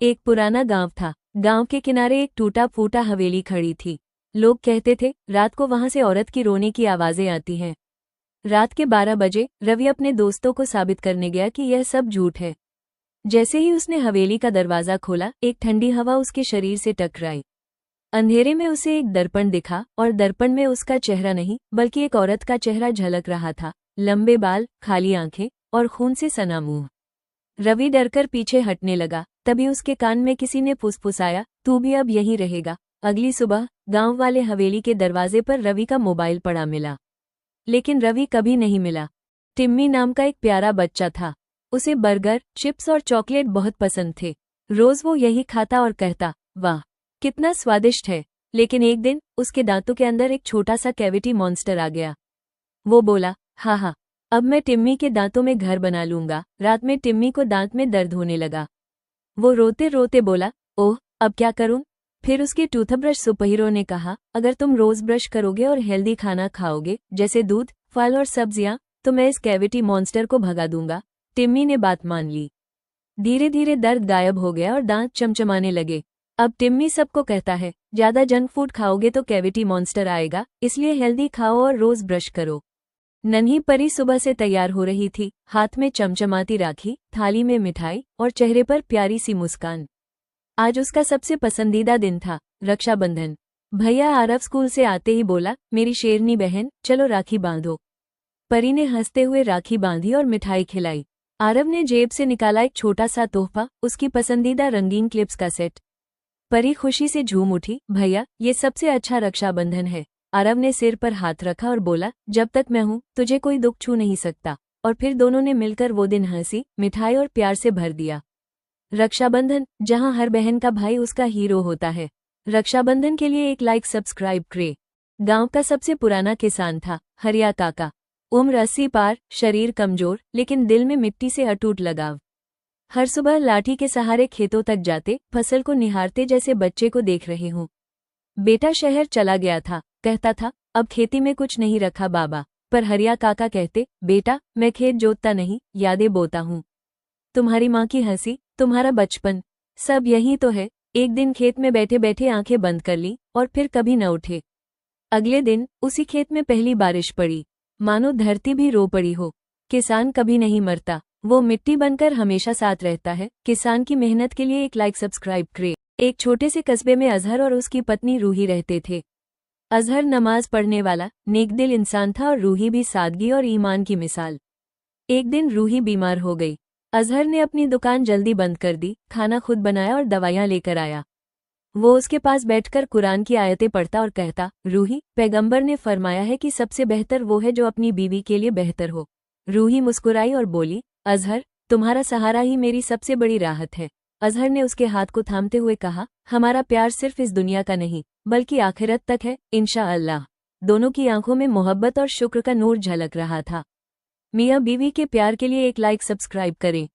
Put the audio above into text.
एक पुराना गांव था। गांव के किनारे एक टूटा फूटा हवेली खड़ी थी। लोग कहते थे रात को वहां से औरत की रोने की आवाजें आती हैं। रात के 12 बजे रवि अपने दोस्तों को साबित करने गया कि यह सब झूठ है। जैसे ही उसने हवेली का दरवाजा खोला, एक ठंडी हवा उसके शरीर से टकराई। अंधेरे में उसे एक दर्पण दिखा और दर्पण में उसका चेहरा नहीं बल्कि एक औरत का चेहरा झलक रहा था। लंबे बाल, खाली आंखें और खून से सना मुंह। रवि डरकर पीछे हटने लगा। तभी उसके कान में किसी ने फुसफुसाया, तू भी अब यहीं रहेगा। अगली सुबह गांव वाले हवेली के दरवाजे पर रवि का मोबाइल पड़ा मिला। लेकिन रवि कभी नहीं मिला। टिम्मी नाम का एक प्यारा बच्चा था। उसे बर्गर, चिप्स और चॉकलेट बहुत पसंद थे। रोज वो यही खाता और कहता, वाह कितना स्वादिष्ट है। लेकिन एक दिन उसके दांतों के अंदर एक छोटा सा कैविटी मॉन्स्टर आ गया। वो बोला, हाँ हाँ, अब मैं टिम्मी के दांतों में घर बना लूंगा। रात में टिम्मी को दांत में दर्द होने लगा। वो रोते रोते बोला, ओह अब क्या करूं। फिर उसके टूथब्रश सुपरहीरो ने कहा, अगर तुम रोज ब्रश करोगे और हेल्दी खाना खाओगे जैसे दूध, फल और सब्जियां, तो मैं इस कैविटी मॉन्स्टर को भगा दूंगा। टिम्मी ने बात मान ली। धीरे धीरे दर्द गायब हो गया और दांत चमचमाने लगे। अब टिम्मी सबको कहता है, ज्यादा जंक फूड खाओगे तो कैविटी मॉन्स्टर आएगा, इसलिए हेल्दी खाओ और रोज ब्रश करो। नन्ही परी सुबह से तैयार हो रही थी, हाथ में चमचमाती राखी, थाली में मिठाई और चेहरे पर प्यारी सी मुस्कान। आज उसका सबसे पसंदीदा दिन था, रक्षाबंधन। भैया आरव स्कूल से आते ही बोला, मेरी शेरनी बहन चलो राखी बांधो। परी ने हंसते हुए राखी बांधी और मिठाई खिलाई। आरव ने जेब से निकाला एक छोटा सा तोहफा, उसकी पसंदीदा रंगीन क्लिप्स का सेट। परी खुशी से झूम उठी, भैया ये सबसे अच्छा रक्षाबंधन है। आरव ने सिर पर हाथ रखा और बोला, जब तक मैं हूं तुझे कोई दुख छू नहीं सकता। और फिर दोनों ने मिलकर वो दिन हंसी, मिठाई और प्यार से भर दिया। रक्षाबंधन, जहां हर बहन का भाई उसका हीरो होता है। रक्षाबंधन के लिए एक लाइक सब्सक्राइब करें। गांव का सबसे पुराना किसान था हरिया काका। उम्र 80 पार, शरीर कमजोर लेकिन दिल में मिट्टी से अटूट लगाव। हर सुबह लाठी के सहारे खेतों तक जाते, फसल को निहारते जैसे बच्चे को देख रहे हों। बेटा शहर चला गया था, कहता था, अब खेती में कुछ नहीं रखा बाबा। पर हरिया काका कहते, बेटा मैं खेत जोतता नहीं, यादें बोता हूँ। तुम्हारी माँ की हंसी, तुम्हारा बचपन, सब यही तो है। एक दिन खेत में बैठे बैठे आंखें बंद कर ली और फिर कभी न उठे। अगले दिन उसी खेत में पहली बारिश पड़ी, मानो धरती भी रो पड़ी हो। किसान कभी नहीं मरता, वो मिट्टी बनकर हमेशा साथ रहता है। किसान की मेहनत के लिए एक लाइक सब्सक्राइब करें। एक छोटे से कस्बे में अजहर और उसकी पत्नी रूही रहते थे। अजहर नमाज पढ़ने वाला, नेकदिल इंसान था और रूही भी सादगी और ईमान की मिसाल। एक दिन रूही बीमार हो गई। अजहर ने अपनी दुकान जल्दी बंद कर दी, खाना खुद बनाया और दवाइयां लेकर आया। वो उसके पास बैठकर कुरान की आयतें पढ़ता और कहता, रूही, पैगंबर ने फरमाया है कि सबसे बेहतर वो है जो अपनी बीवी के लिए बेहतर हो। रूही मुस्कुराई और बोली, अजहर तुम्हारा सहारा ही मेरी सबसे बड़ी राहत है। अजहर ने उसके हाथ को थामते हुए कहा, हमारा प्यार सिर्फ इस दुनिया का नहीं बल्कि आखिरत तक है, इंशाअल्लाह। दोनों की आंखों में मोहब्बत और शुक्र का नूर झलक रहा था। मियां बीवी के प्यार के लिए एक लाइक सब्सक्राइब करें।